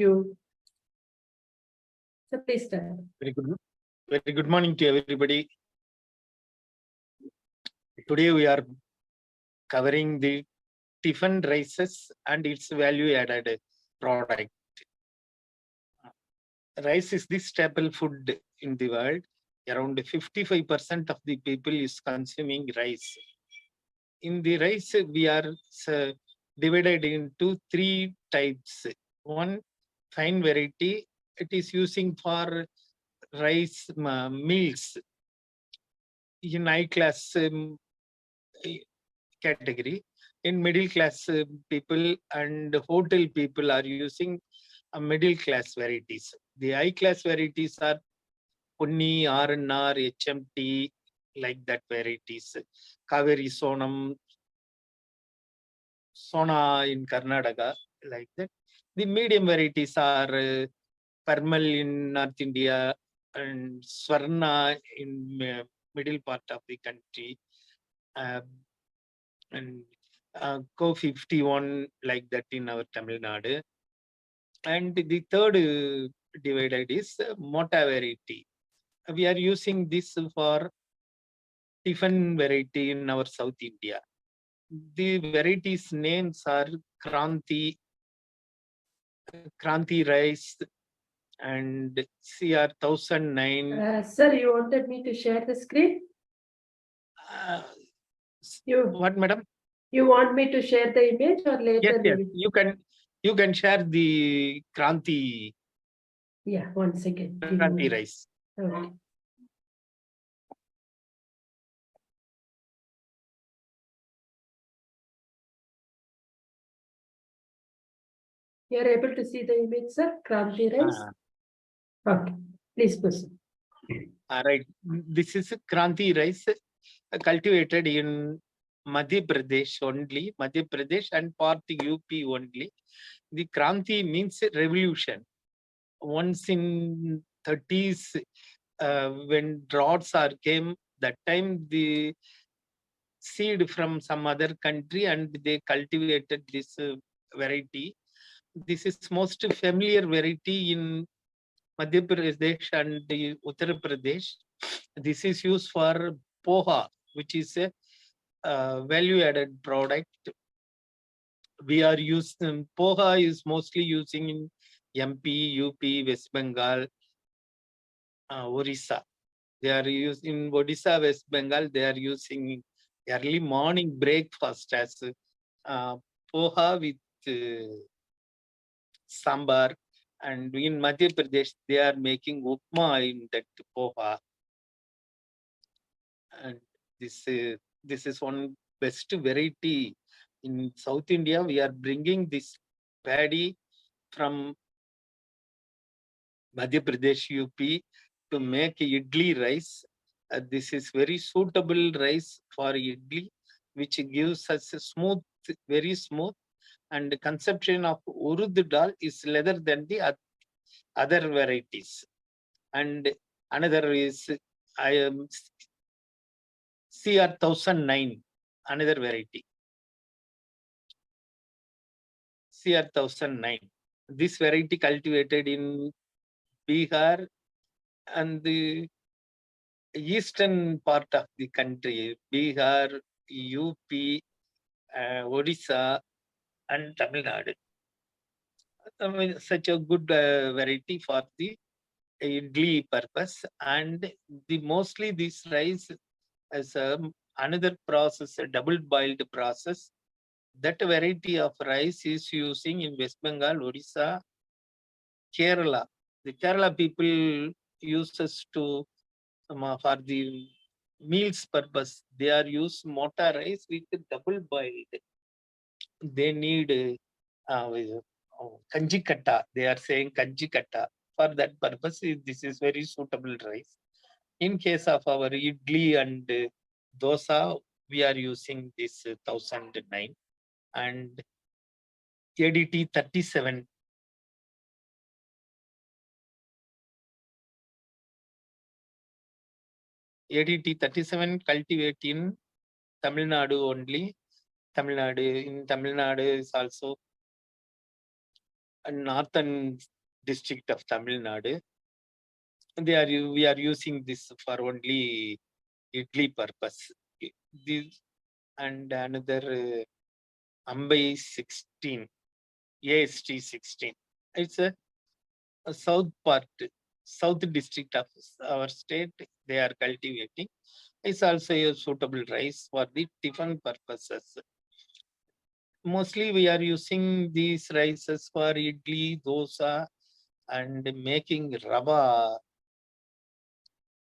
you. So please start. Very good morning to everybody. Today we are covering the tiffin rices and its value added product. Rice is the staple food in the world. Around 55% of the people is consuming rice. In the rice, we are divided into three types. One, fine variety. It is using for rice meals in high class category. In middle class people and hotel people are using middle class varieties. The high class varieties are Punni, R&R, HMT, like that varieties. Kaveri Sonam, Sona in Karnataka, like that. The medium varieties are Parmal in North India and Swarna in middle part of the country. And Co 51 like that in our Tamilnadu. And the third divided is Mota variety. We are using this for tiffin variety in our South India. The varieties names are Kranti rice and CR 1009. Sir, you wanted me to share the screen? What, madam? You want me to share the image or later? Yes. You can share the Kranti. Yeah, 1 second. Kranti rice. Okay. You are able to see the image, sir? Kranti rice? Okay, please proceed. All right. This is Kranti rice cultivated in Madhya Pradesh only, Madhya Pradesh and part UP only. The Kranti means revolution. Once in 30s, when droughts came, that time the seed from some other country and they cultivated this variety. This is most familiar variety in Madhya Pradesh and Uttar Pradesh. This is used for poha, which is a value-added product. We are using poha is mostly using in MP, UP, West Bengal, Orissa. They are using in Odisha, West Bengal. They are using early morning breakfast as poha with sambar. And in Madhya Pradesh, they are making upma in that poha. And this is one best variety in South India. We are bringing this paddy from Madhya Pradesh, UP to make idli rice. This is very suitable rice for idli, which gives us a smooth, very smooth. And the consumption of urud dal is lesser than the other varieties. And another is CR 1009, another variety. CR 1009. This variety cultivated in Bihar and the eastern part of the country, Bihar, UP, Odisha, and Tamilnadu. Such a good variety for the idli purpose, and mostly this rice as another process, a double boiled process. That variety of rice is using in West Bengal, Odisha, Kerala. The Kerala people uses to for the meals purpose. They are use mota rice with double boiled. They need kanchikatta. They are saying kanchikatta. For that purpose, this is very suitable rice. In case of our idli and dosa, we are using this 1009 and ADT 37. ADT 37 cultivate in Tamil Nadu only. In Tamil Nadu is also northern district of Tamil Nadu. We are using this for only idli purpose. This and another Ambai 16, AST 16. It's a south part, south district of our state. They are cultivating. It's also a suitable rice for the tiffin purposes. Mostly we are using these rices for idli, dosa, and making rava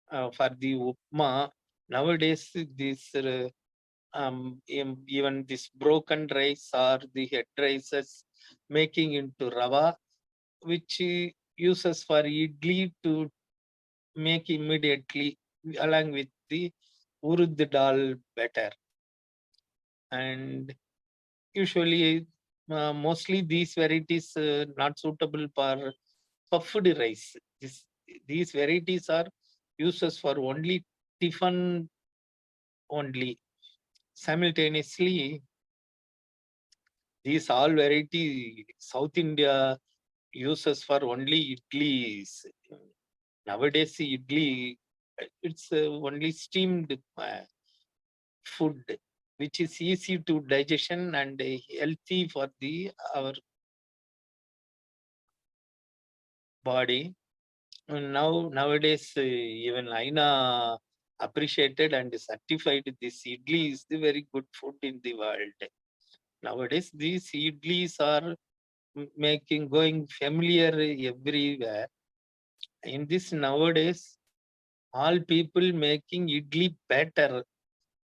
for the upma. Nowadays, this even this broken rice or the head rices making into rava, which uses for idli to make immediately along with the urud dal batter. And usually, mostly these varieties not suitable for puffed rice. These varieties are uses for only tiffin only. Simultaneously, these all variety South India uses for only idlis. Nowadays, idli it's only steamed food, which is easy to digestion and healthy for the our body. And nowadays, even INA appreciated and certified this idli is the very good food in the world. Nowadays, these idlis are going familiar everywhere. In this nowadays, all people making idli batter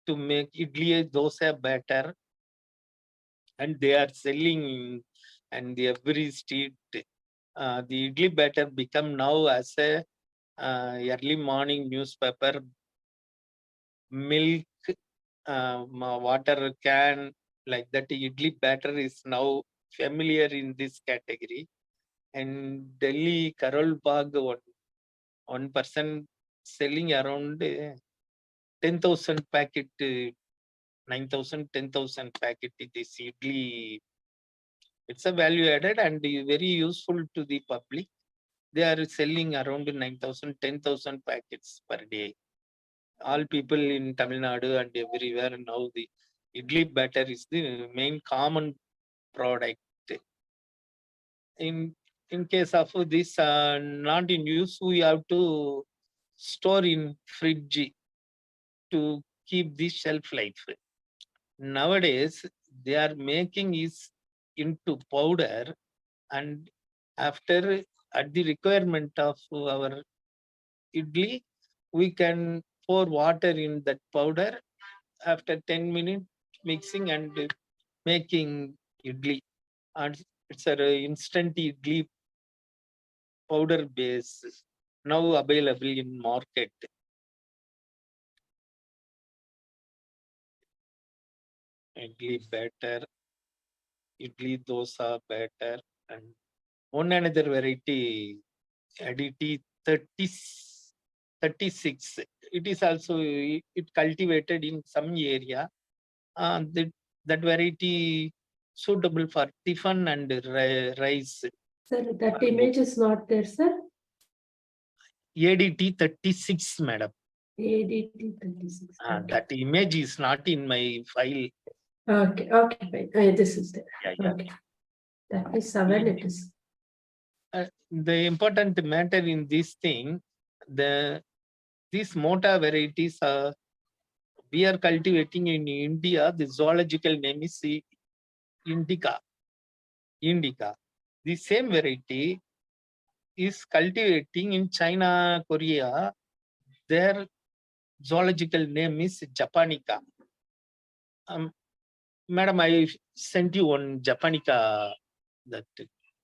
to make idli dosa batter, and they are selling and the every street. The idli batter become now as a early morning newspaper, milk, water can, like that. Idli batter is now familiar in this category. And Delhi Karol Bagh, one person selling around 10,000 packet, 9,000, 10,000 packet. This idli, it's a value added and very useful to the public. They are selling around 9,000, 10,000 packets per day. All people in Tamil Nadu and everywhere now the idli batter is the main common product. In case of this not in use, we have to store in fridge to keep the shelf life. Nowadays, they are making is into powder, and after at the requirement of our idli, we can pour water in that powder. After 10 minutes mixing and making idli, and it's an instant idli powder base now available in market. Idli batter, idli dosa batter, and one another variety, additive 36. It is also it cultivated in some area. That variety suitable for tiffin and rice. Sir, that image is not there, sir. ADT 36, madam. ADT 36. Okay. That image is not in my file. Okay, fine. This is there. Yeah. Okay. That is 7, it is. The important matter in this thing, these mota varieties we are cultivating in India. The zoological name is indica. The same variety is cultivating in China, Korea. Their zoological name is Japonica. Madam, I sent you one Japonica, that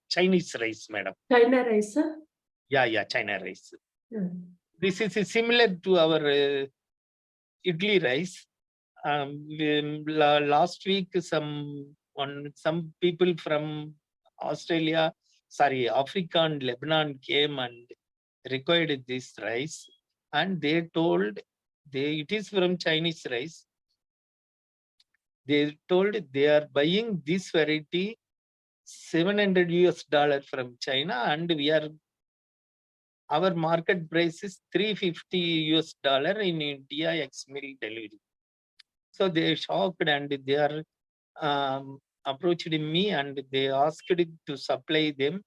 Chinese rice, madam. China rice, sir? Yeah, China rice. Yeah. This is similar to our idli rice. Last week, some people from Africa and Lebanon came and required this rice, and they told it is from Chinese rice. They told they are buying this variety $700 US from China, and our market price is $350 US in India ex-mill delivery. So they shocked and they are approached me and they asked to supply them.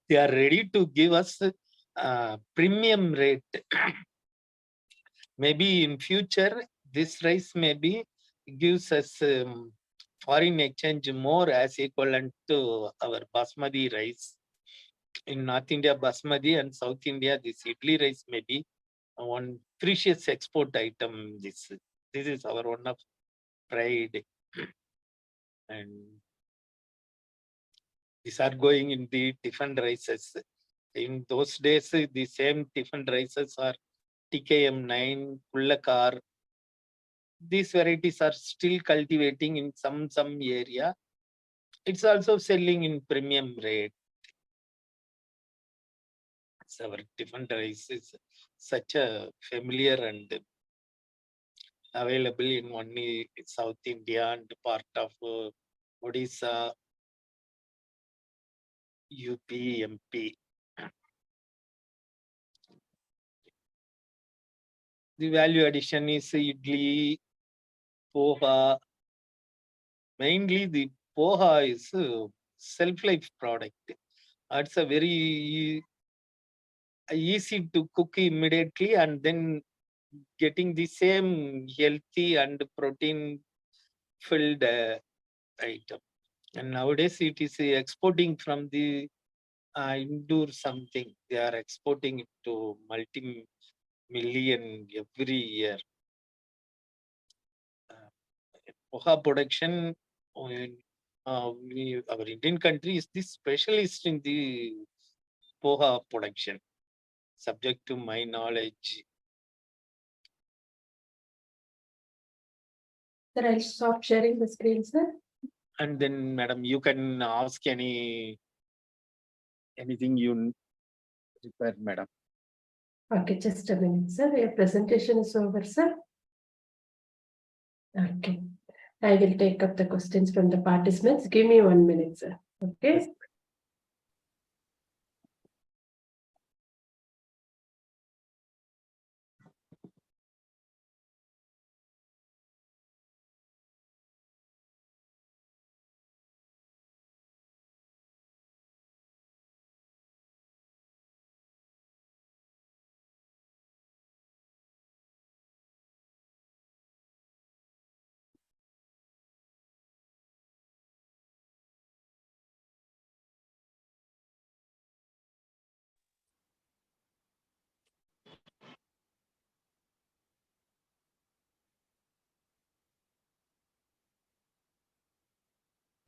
They are ready to give us premium rate. Maybe in future, this rice maybe gives us foreign exchange more as equivalent to our basmati rice. In North India, basmati, and South India, this idli rice may be one precious export item. This is our one of pride. And these are going in the tiffin rices. In those days, the same tiffin rices are TKM9, Pullakar. These varieties are still cultivating in some area. It's also selling in premium rate. So our tiffin rice is such a familiar and available in only South India and part of Odisha, UP, MP. The value addition is idli, poha. Mainly the poha is a self-life product. It's a very easy to cook immediately and then getting the same healthy and protein filled item. And nowadays it is exporting from the indoor something. They are exporting it to multi-million every year. Poha production, our Indian country is the specialist in the poha production, subject to my knowledge. Sir, I'll stop sharing the screen, sir. And then, madam, you can ask anything you require, madam. Okay, just a minute, sir. Your presentation is over, sir. Okay. I will take up the questions from the participants. Give me 1 minute, sir. Okay. Yes.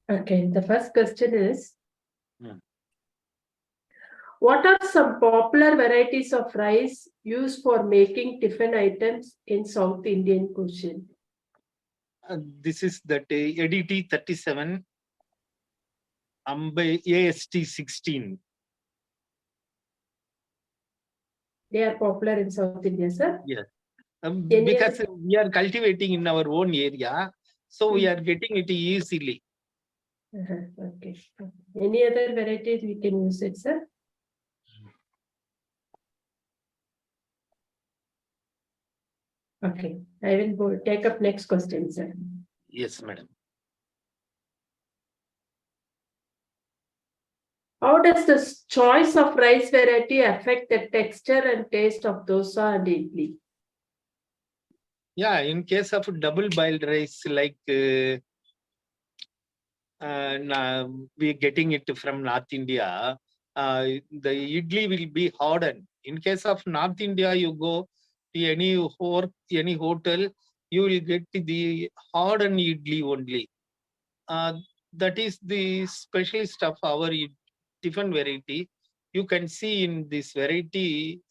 Okay, the first question is, Hmm. what are some popular varieties of rice used for making tiffin items in South Indian cuisine? This is that ADT 37, AST 16. They are popular in South India, sir. Yes. Any Because other- we are cultivating in our own area, so we Hmm. are getting it easily. Okay. Any other varieties we can use it, sir? Okay, I will go take up next question, sir. Yes, madam. How does the choice of rice variety affect the texture and taste of dosa and idli? Yeah, in case of double boiled rice, like we are getting it from North India, the idli will be hardened. In case of North India, you go to any hotel, you will get the hardened idli only. That is the specialist of our tiffin variety. You can see in this variety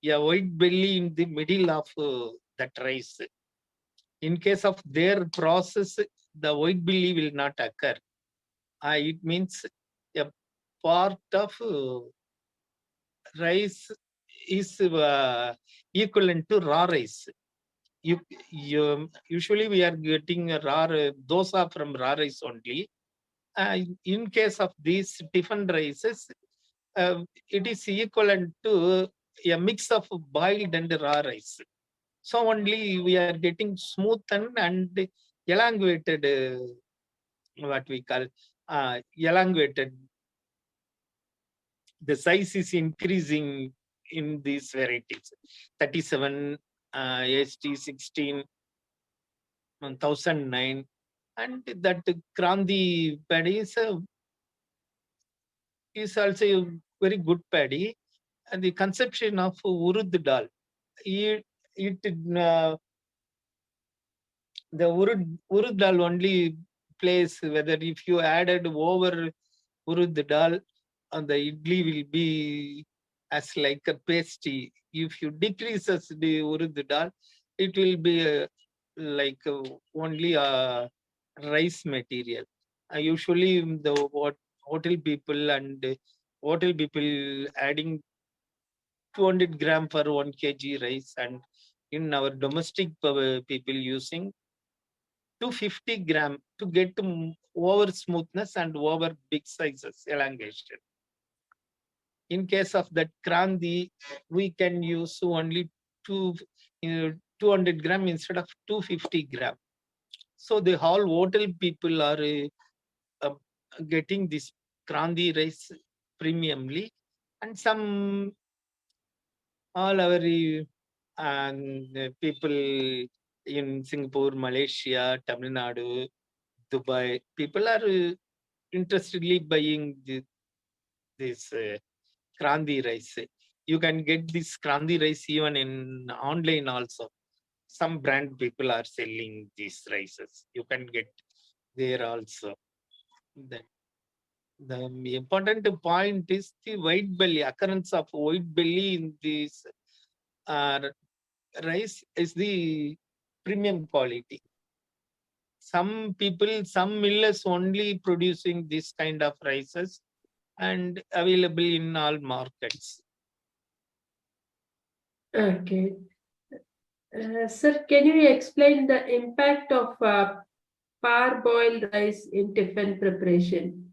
a white belly in the middle of that rice. In case of their process, the white belly will not occur. It means a part of rice is equivalent to raw rice. usually we are getting a raw dosa from raw rice only. In case of these tiffin rices, it is equivalent to a mix of boiled and raw rice. So only we are getting smoothened and elongated, what we call elongated. The size is increasing in these varieties. 37, ST 16, 1009, and that Kranti paddy is also a very good paddy. And the conception of urud dal, it the urud dal only plays whether if you added over urud dal, the idli will be as like a pasty. If you decreases the urud dal, it will be like only a rice material. Usually the hotel people adding 200 gram for 1 kg rice, and in our domestic people using 250 gram to get over smoothness and over big sizes elongation. In case of that Kranti, we can use only 200 gram instead of 250 gram. So the whole hotel people are uh, getting this Kranti rice premiumly, and some all our people in Singapore, Malaysia, Tamilnadu, Dubai, people are interestedly buying this Kranti rice. You can get this Kranti rice even in online also. Some brand people are selling these rices. You can get there also. The important point is the white belly, occurrence of white belly in this uh, rice is the premium quality. Some people, some millers only producing this kind of rices and available in all markets. Okay. Sir, can you explain the impact of parboiled rice in tiffin preparation?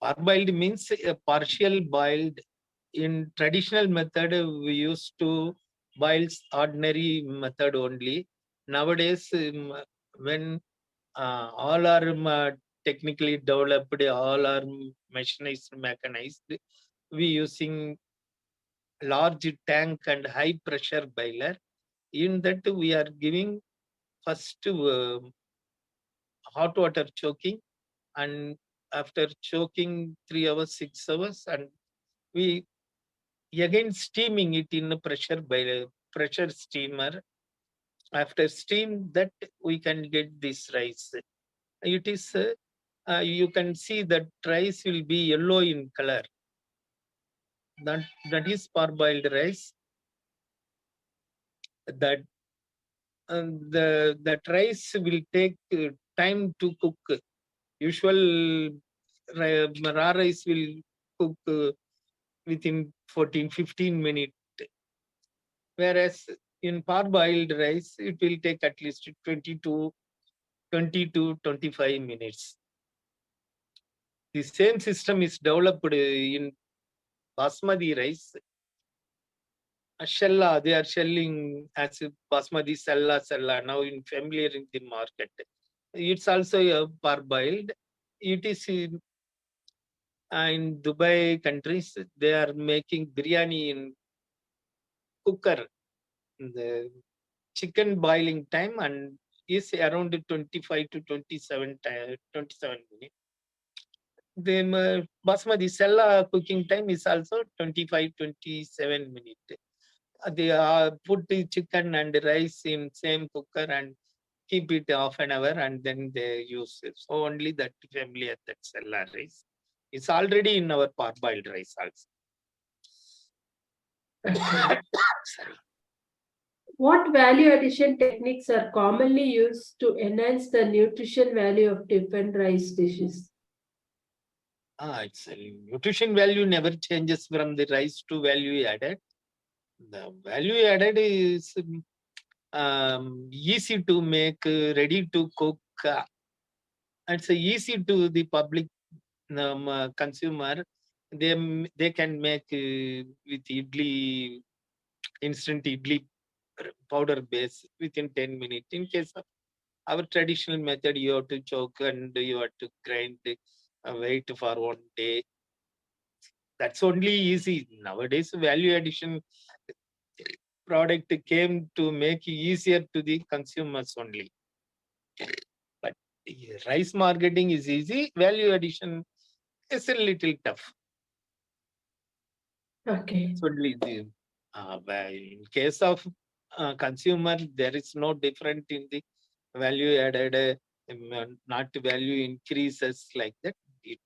Parboiled means a partial boiled. In traditional method, we used to boil ordinary method only. Nowadays, when all are technically developed, all are mechanized, we using large tank and high pressure boiler. In that, we are giving first hot water choking, and after choking 3 hours, 6 hours, and we again steaming it in a pressure steamer. After steam that, we can get this rice. It is you can see that rice will be yellow in color. That is parboiled rice. That that rice will take time to cook. Usual raw rice will cook within 14-15 minutes, whereas in parboiled rice it will take at least 20 to 25 minutes. The same system is developed in basmati rice. Shella, they are selling as basmati sella now in familiar in the market. It's also a parboiled. It is in Dubai countries, they are making biryani in cooker. The chicken boiling time and is around 25 to 27 minutes. The basmati sella cooking time is also 25-27 minutes. They put the chicken and rice in same cooker and keep it half an hour, and then they use it. So only that familiar that sella rice. It's already in our parboiled rice also. Sorry. What value addition techniques are commonly used to enhance the nutrition value of tiffin rice dishes? It's nutrition value never changes from the rice to value added. The value added is easy to make, ready to cook. It's easy to the public consumer. They can make with idli, instant idli powder base within 10 minutes. In case of our traditional method, you have to choke and you have to grind, wait for 1 day. That's only easy. Nowadays, value addition product came to make easier to the consumers only. But rice marketing is easy. Value addition is a little tough. Okay. It's only the, in case of consumer, there is no different in the value added, not value increases like that. It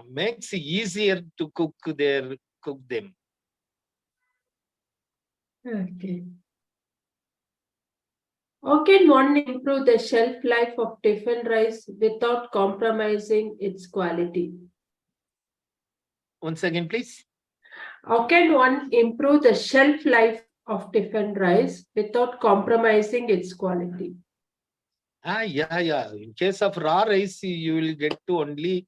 makes easier to cook them. Okay. How can one improve the shelf life of tiffin rice without compromising its quality? Once again, please. How can one improve the shelf life of tiffin rice without compromising its quality? Yeah. In case of raw rice, you will get to only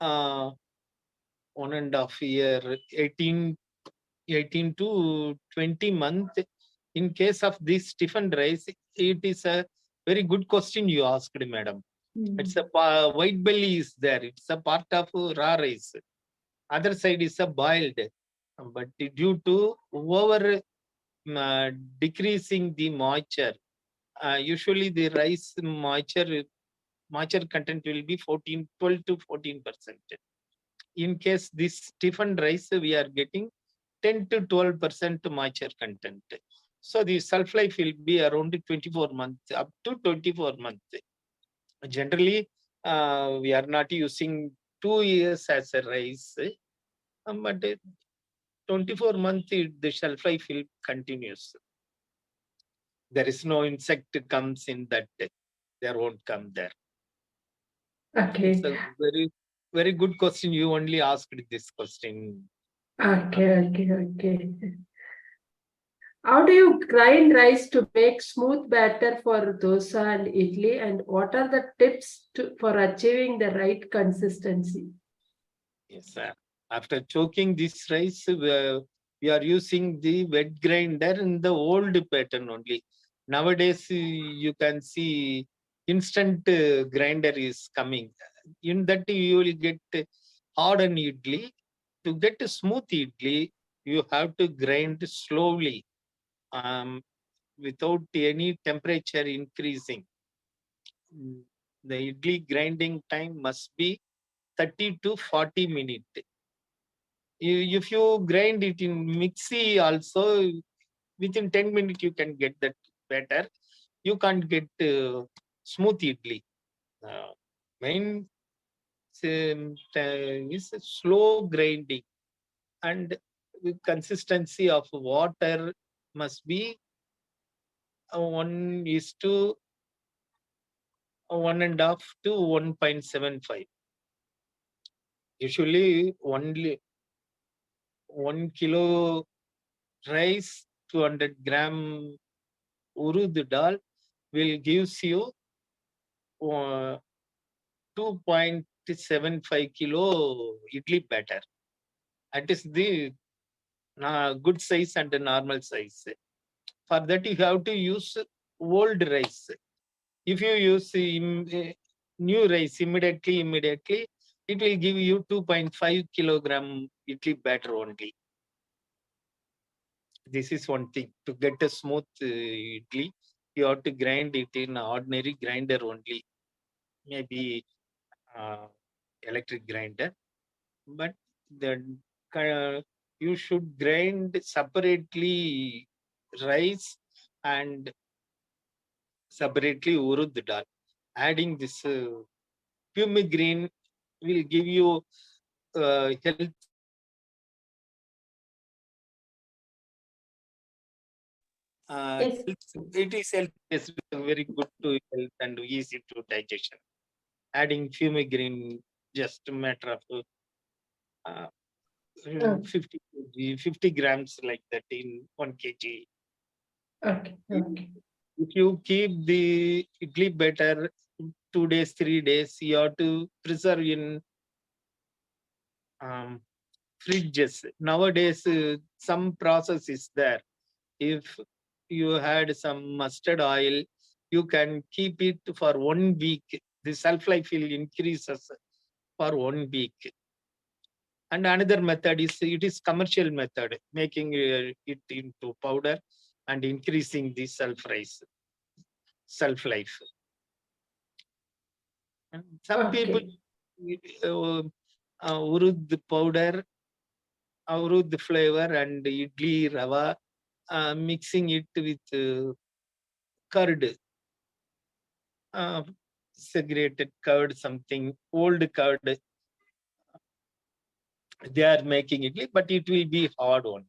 1.5 year, 18 to 20 months. In case of this tiffin rice, it is a very good question you asked, madam. It's a white belly is there. It's a part of raw rice. Other side is a boiled, but due to over decreasing the moisture, usually the rice moisture content will be 12 to 14%. In case this tiffin rice, we are getting 10 to 12% moisture content. So the shelf life will be around 24 months, up to 24 months. Generally, we are not using 2 years as a rice, but 24 months, the shelf life will continues. There is no insect comes in that, there won't come there. Okay. It's a very, very good question. You only asked this question. Okay. How do you grind rice to make smooth batter for dosa and idli? And what are the tips for achieving the right consistency? Yes, sir. After choking this rice, we are using the wet grinder in the old pattern only. Nowadays, you can see instant grinder is coming. In that, you will get hardened idli. To get a smooth idli, you have to grind slowly, without any temperature increasing. The idli grinding time must be 30 to 40 minutes. If you grind it in mixie also, within 10 minutes you can get that better. You can't get smooth idli. Main is slow grinding, and the consistency of water must be 1:1.5 to 1.75. Usually only 1 kilo rice, 200-gram urud dal will gives you 2.75 kilo idli batter. That is the good size and the normal size. For that, you have to use old rice. If you use new rice immediately, it will give you 2.5 kilogram idli batter only. This is one thing. To get a smooth idli, you have to grind it in ordinary grinder only, maybe electric grinder. But the you should grind separately rice and separately urud dal. Adding this fumigreen will give you health. Yes. It is very good to health and easy to digestion. Adding fumigreen just a matter of 50 grams like that in 1 kg. Okay. Okay. If you keep the idli batter 2 days, 3 days, you have to preserve in um, fridges. Nowadays, some process is there. If you had some mustard oil, you can keep it for 1 week. The shelf life will increases for 1 week. And another method is, it is commercial method, making it into powder and increasing the shelf life. And some people Okay. uh, urud powder, urud flavor and idli rava, mixing it with curd, uh, segregated curd, something old curd. They are making idli, but it will be hard one.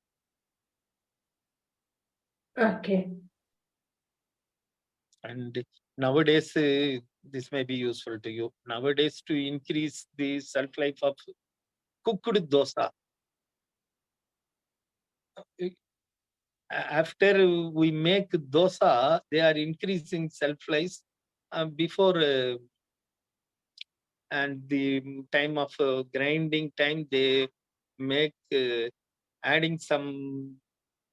Okay. And nowadays, this may be useful to you. Nowadays, to increase the shelf life of cooked dosa, uh, after we make dosa, they are increasing shelf life before and the time of grinding time, they make adding some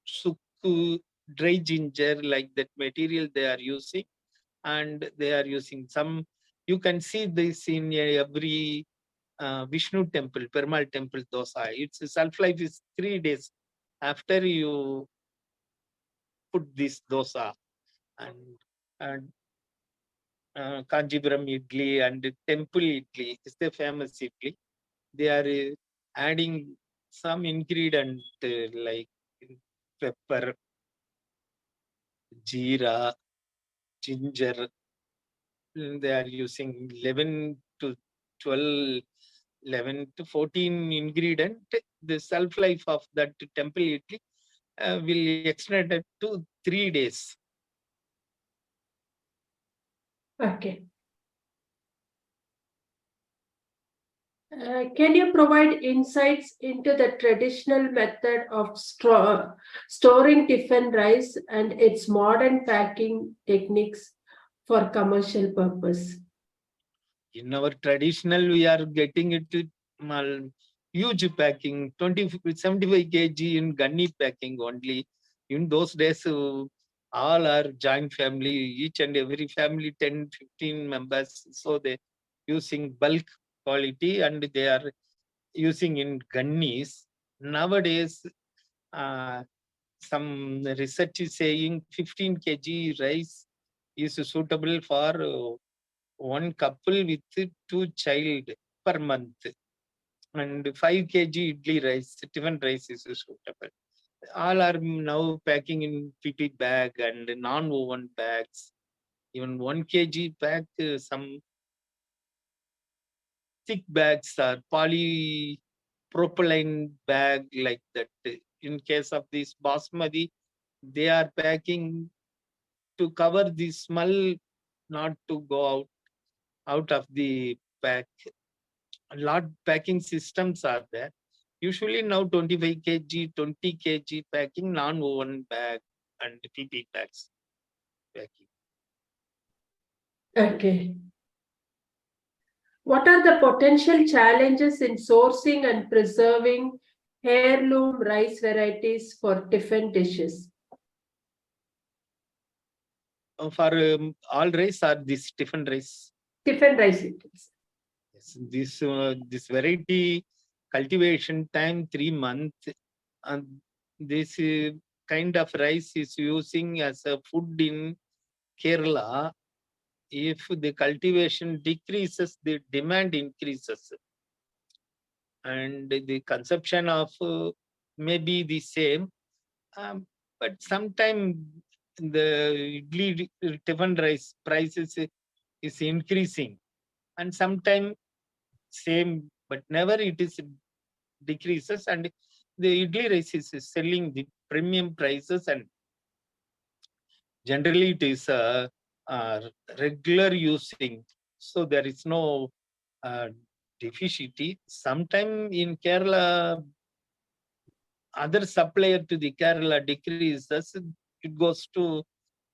sukku, dry ginger, like that material they are using, and they are using some. You can see this in every Vishnu temple, Perumal temple dosa. Its shelf life is 3 days after you put this dosa. And Kanchipuram idli and temple idli is the famous idli. They are adding some ingredient like pepper, jeera, ginger. They are using 11 to 12, 11 to 14 ingredient. The shelf life of that temple idli will extend it to 3 days. Okay. Can you provide insights into the traditional method of storing tiffin rice and its modern packing techniques for commercial purpose? In our traditional, we are getting it to huge packing, 75 kg in gunny packing only. In those days, all are joint family, each and every family 10, 15 members. So they using bulk quality and they are using in gunnies. Nowadays, uh, some research is saying 15 kg rice is suitable for one couple with 2 child per month, and 5 kg idli rice, tiffin rice is suitable. All are now packing in PP bag and non-woven bags. Even 1 kg pack, some thick bags are polypropylene bag like that. In case of this basmati, they are packing to cover the smell, not to go out of the pack. A lot packing systems are there. Usually now 25 kg, 20 kg packing, non-woven bag and PP bags packing. Okay. What are the potential challenges in sourcing and preserving heirloom rice varieties for tiffin dishes? For all rice or this different rice? Tiffin rice it is. Yes, this variety cultivation time 3 months, and this kind of rice is using as a food in Kerala. If the cultivation decreases, the demand increases, and the consumption of may be the same, but sometimes the idli tiffin rice prices is increasing, and sometimes same, but never it is decreases, and the idli rice is selling the premium prices, and generally it is regular using, so there is no uh, deficiency. Sometime in Kerala, other supplier to the Kerala decreases, it goes to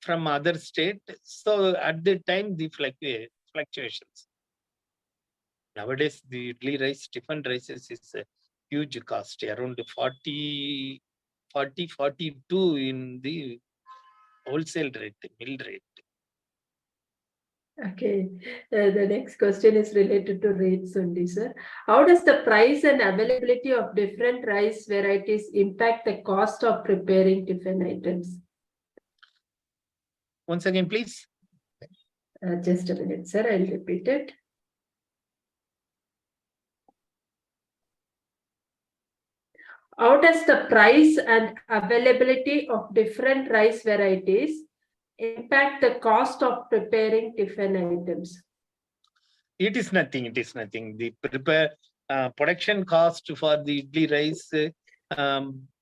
from other state. So at the time, the fluctuations. Nowadays, the idli rice, tiffin rices is a huge cost, around 42 in the wholesale rate, mill rate. Okay, the next question is related to rates only, sir. How does the price and availability of different rice varieties impact the cost of preparing tiffin items? Once again, please. Just a minute, sir. I'll repeat it. How does the price and availability of different rice varieties impact the cost of preparing tiffin items? It is nothing. It is nothing. The production cost for the idli rice,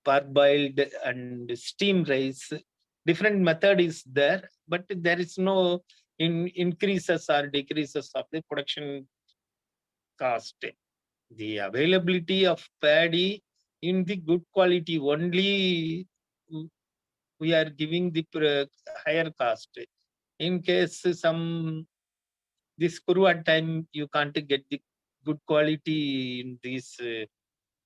parboiled and steam rice, different method is there, but there is no increases or decreases of the production cost. The availability of paddy in the good quality only we are giving the higher cost. In case some this kuru at time you can't get the good quality in this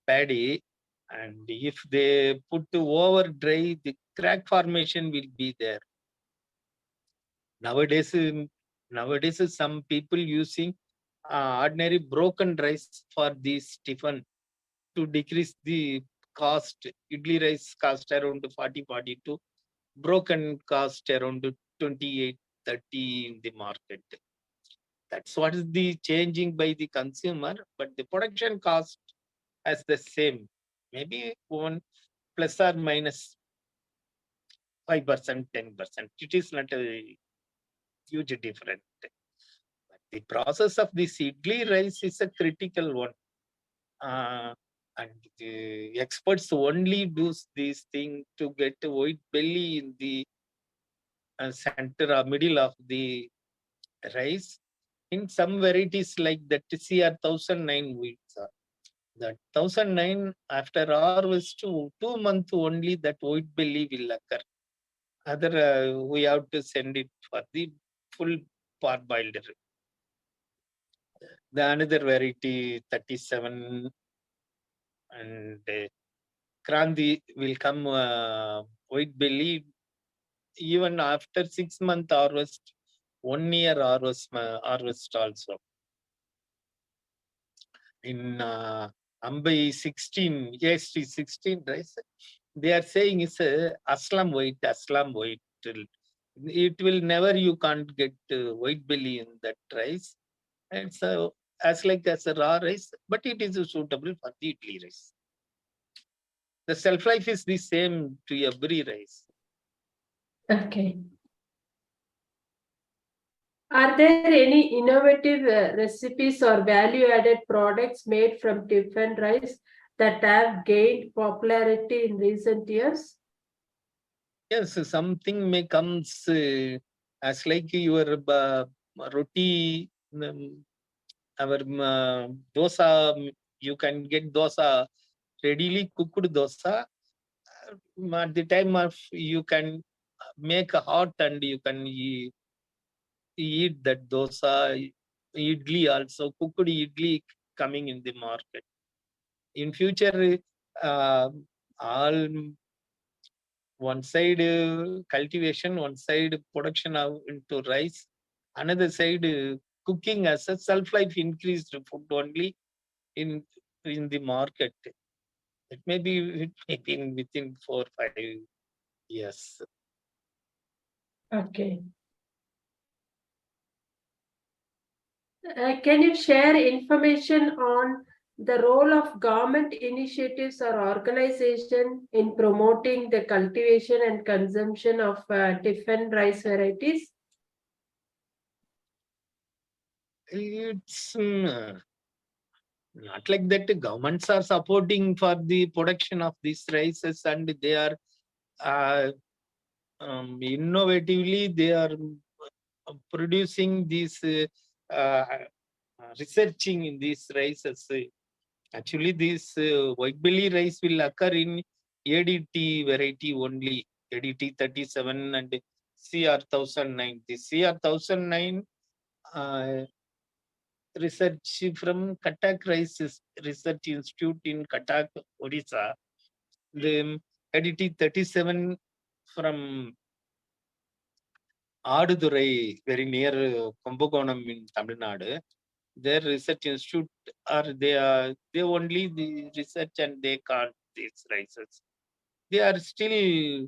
paddy, and if they put over dry, the crack formation will be there. Nowadays some people using ordinary broken rice for this tiffin to decrease the cost. Idli rice cost around 40-42, broken cost around 28-30 in the market. That's what is the changing by the consumer, but the production cost as the same, maybe one plus or minus 5%, 10%. It is not a huge difference. But the process of the idli rice is a critical one. And the experts only do this thing to get a white belly in the center or middle of the rice. In some varieties like that CR 1009 wheats, that 1009 after harvest 2 months only that white belly will occur. Other we have to send it for the full parboiled. The another variety 37 and Kranti will come white belly even after 6 month harvest, 1 year harvest also. In Ambai 16, AST 16 rice, they are saying it's a Aslam white. It will never, you can't get white belly in that rice. And so as a raw rice, but it is suitable for the idli rice. The shelf life is the same to every rice. Okay. Are there any innovative recipes or value-added products made from tiffin rice that have gained popularity in recent years? Yes, something may comes as like your roti, our dosa. You can get dosa readily cooked dosa. At the time of you can make a hot and you can eat that dosa. Idli also, cooked idli coming in the market. In future, all one side cultivation, one side production into rice, another side cooking as a self-life increased food only in the market. It may be within 4-5 years. Okay. Can you share information on the role of government initiatives or organization in promoting the cultivation and consumption of tiffin rice varieties? It's not like that. Governments are supporting for the production of these rices, and they are innovatively they are producing these researching in these rices. Actually, this white belly rice will occur in ADT variety only. ADT 37 and CR 1009. The CR 1009 research from Cuttack Rice Research Institute in Cuttack, Odisha. The ADT 37 from Adudurai, very near Kumbakonam in Tamilnadu. Their research institute they only the research and they can't these rices. They are still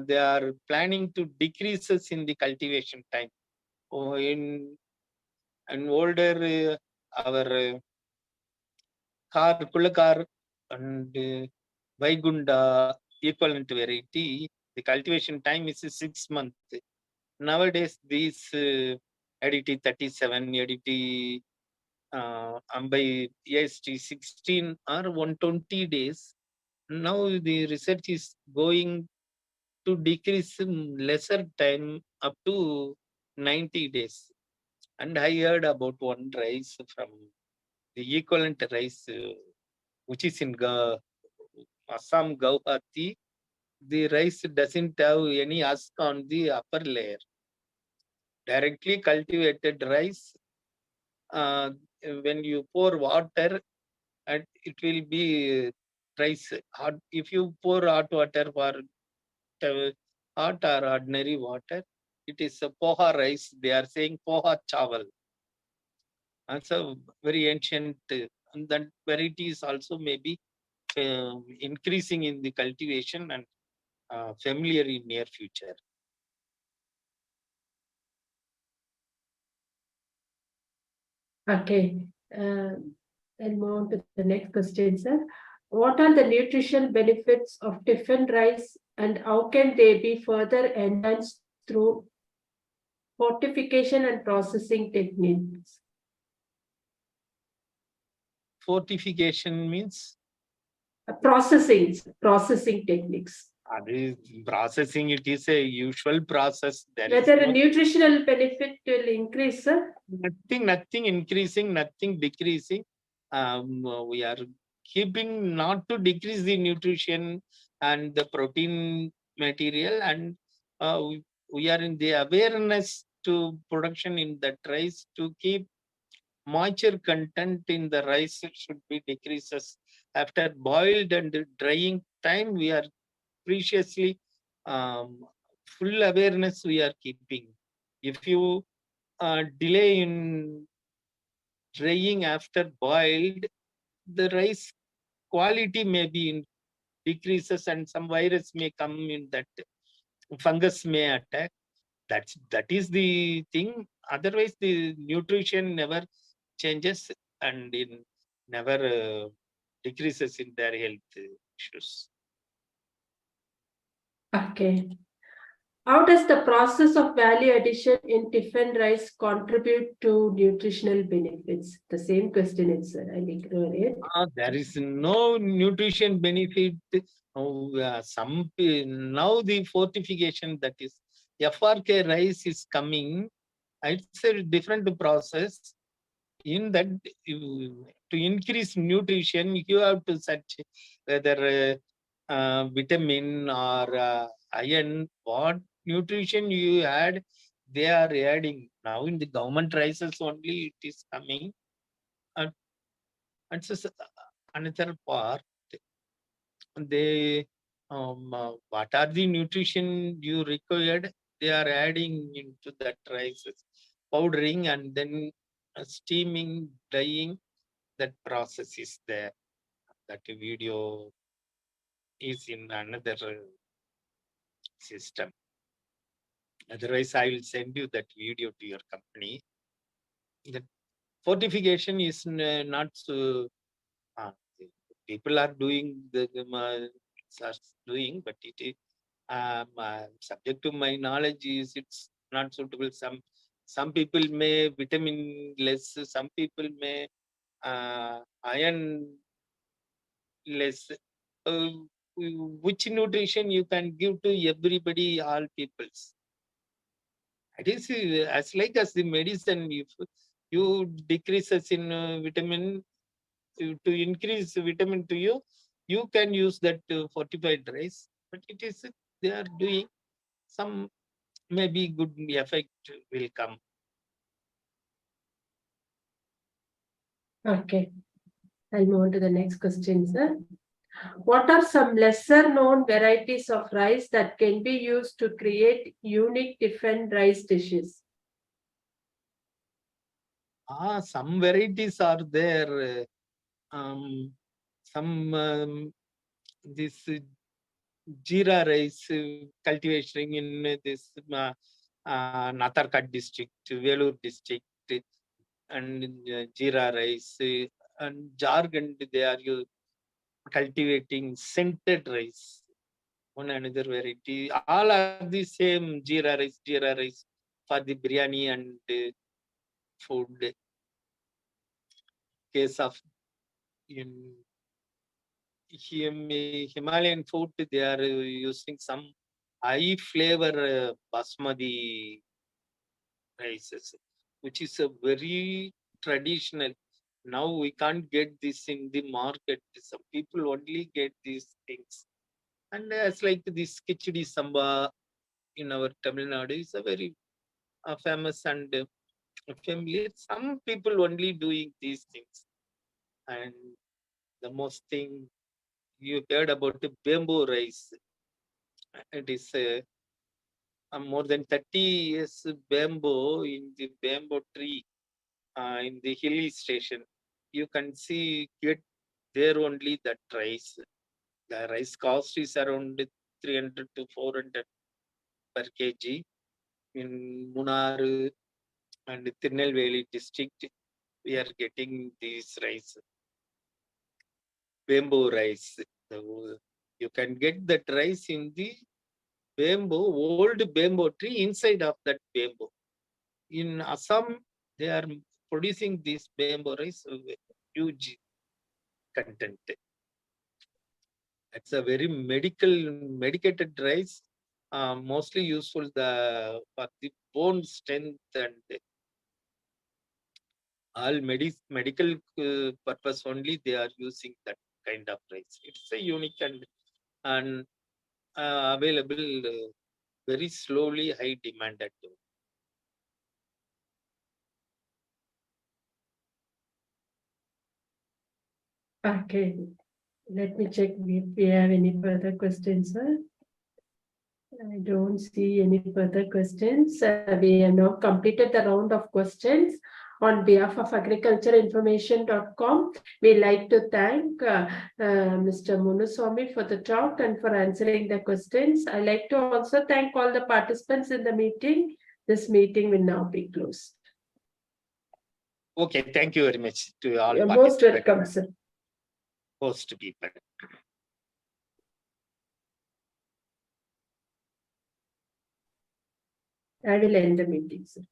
they are planning to decreases in the cultivation time. In an older our Kulakar and Vaigunda equivalent variety, the cultivation time is 6 months. Nowadays, these ADT 37, ADT by AST 16 are 120 days. Now the research is going to decrease lesser time up to 90 days. And I heard about one rice from the equivalent rice, which is in Assam, Guwahati. The rice doesn't have any husk on the upper layer. Directly cultivated rice, when you pour water, and it will be rice. If you pour hot water for hot or ordinary water, it is a poha rice. They are saying poha chawal. That's a very ancient, and that varieties also maybe increasing in the cultivation and familiar in near future. Okay. I'll move on to the next question, sir. What are the nutritional benefits of tiffin rice and how can they be further enhanced through fortification and processing techniques? Fortification means Processing techniques. Processing, it is a usual process. There is Whether a nutritional benefit will increase, sir? nothing increasing, nothing decreasing. We are keeping not to decrease the nutrition and the protein material, and we are in the awareness to production in that rice to keep moisture content in the rice should be decreases. After boiled and drying time, we are preciously full awareness we are keeping. If you delay in drying after boiled, the rice quality may be in decreases and some virus may come in that, fungus may attack. That is the thing. Otherwise, the nutrition never changes and in never decreases in their health issues. Okay. How does the process of value addition in tiffin rice contribute to nutritional benefits? The same question is, sir. I'll ignore it. There is no nutrition benefit. Now the fortification, that is FRK rice is coming. It's a different process. In that, to increase nutrition, you have to search whether vitamin or iron, what nutrition you add, they are adding. Now in the government rices only it is coming. And it's another part. They what are the nutrition you required? They are adding into that rices, powdering and then steaming, drying. That process is there. That video is in another system. Otherwise, I will send you that video to your company. The fortification is not so. People are doing are doing, but it is subject to my knowledge is it's not suitable. Some people may vitamin less. Some people may iron less. Which nutrition you can give to everybody, all peoples? It is as like as the medicine. If you decreases in vitamin, to increase vitamin to you, you can use that fortified rice. But it is they are doing, some maybe good effect will come. Okay. I'll move on to the next question, sir. What are some lesser known varieties of rice that can be used to create unique tiffin rice dishes? Some varieties are there. Some this jeera rice cultivation in this Natharkat district, Velur district, and jeera rice and Jharkhand, they are cultivating scented rice. One another variety. All are the same jeera rice for the biryani and food. Case of in Himalayan food, they are using some high flavor basmati rices, which is a very traditional. Now we can't get this in the market. Some people only get these things. And it's like this Kichdi Samba in our Tamilnadu is a very famous and familiar. Some people only doing these things. And the most thing you heard about the bamboo rice. It is more than 30 years bamboo in the bamboo tree in the hilly station. You can see get there only that rice. The rice cost is around 300 to 400 per kg. In Munnar and Tirunelveli district, we are getting this rice, bamboo rice. So you can get that rice in the old bamboo tree inside of that bamboo. In Assam, they are producing this bamboo rice with huge content. It's a very medicated rice, mostly useful for the bone strength and all medical purpose only. They are using that kind of rice. It's a unique and available very slowly, high demanded. Okay. Let me check if we have any further questions, sir. I don't see any further questions. We have now completed the round of questions. On behalf of agricultureinformation.com, we like to thank Mr. Munusamy for the talk and for answering the questions. I like to also thank all the participants in the meeting. This meeting will now be closed. Okay, thank you very much to all. You're most welcome, sir. Host people. I will end the meeting, sir.